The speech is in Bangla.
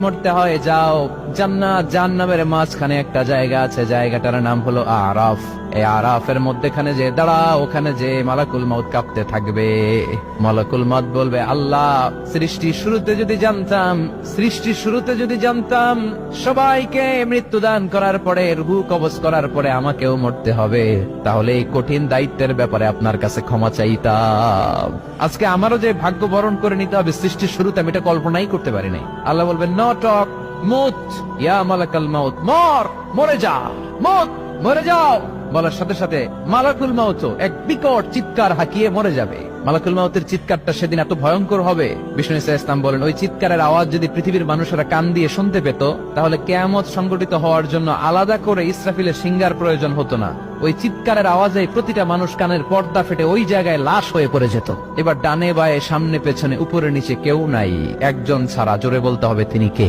মরতে হয় যাও, জান্নাত জাহান্নামের মাঝখানে একটা জায়গা আছে, জায়গাটার নাম হলো আরাফ। এই আরাফের মধ্যখানে যে দাঁড়া, ওখানে যে মালাকুল মউত কাঁপতে থাকবে। মালাকুল মউত বলবে, আল্লাহ সৃষ্টির শুরুতে যদি জানতাম সবাইকে মৃত্যুদান করার পরে, রূহ কবজ করার পরে আমাকেও মরতে হবে, তাহলে এই কঠিন দায়িত্বের ব্যাপারে আপনার কাছে ক্ষমা চাইতাম। আজকে আমারও যে ভাগ্য বরণ করে নিতে হবে সৃষ্টির শুরুতে, আমি এটা কল্পনাই করতে পারি নাই। আল্লাহ বলবেন, নো টক, মুত ইয়া মালাকুল মউত, মরে যা, মরে যাও। বলার সাথে সাথে মালাকুল মউত এক বিকট চিৎকার হাঁকিয়ে মরে যাবে। মালাকুল মউতের চিৎকারটা সেদিন এত ভয়ঙ্কর হবে, বিষ্ণু ইসলাম বলেন, ওই চিৎকারের আওয়াজ যদি পৃথিবীর মানুষেরা কান দিয়ে শুনতে পেত, তাহলে কিয়ামত সংগঠিত হওয়ার জন্য আলাদা করে ইসরাফিলের সিঙ্গার প্রয়োজন হতো না। ওই চিৎকারের আওয়াজে প্রতিটা মানুষ কানের পর্দা ফেটে ওই জায়গায় লাশ হয়ে পড়ে যেত। এবার ডানে বায়ে সামনে পেছনে উপরে নিচে কেউ নাই, একজন ছাড়া। জোরে বলতে হবে, তিনি কে?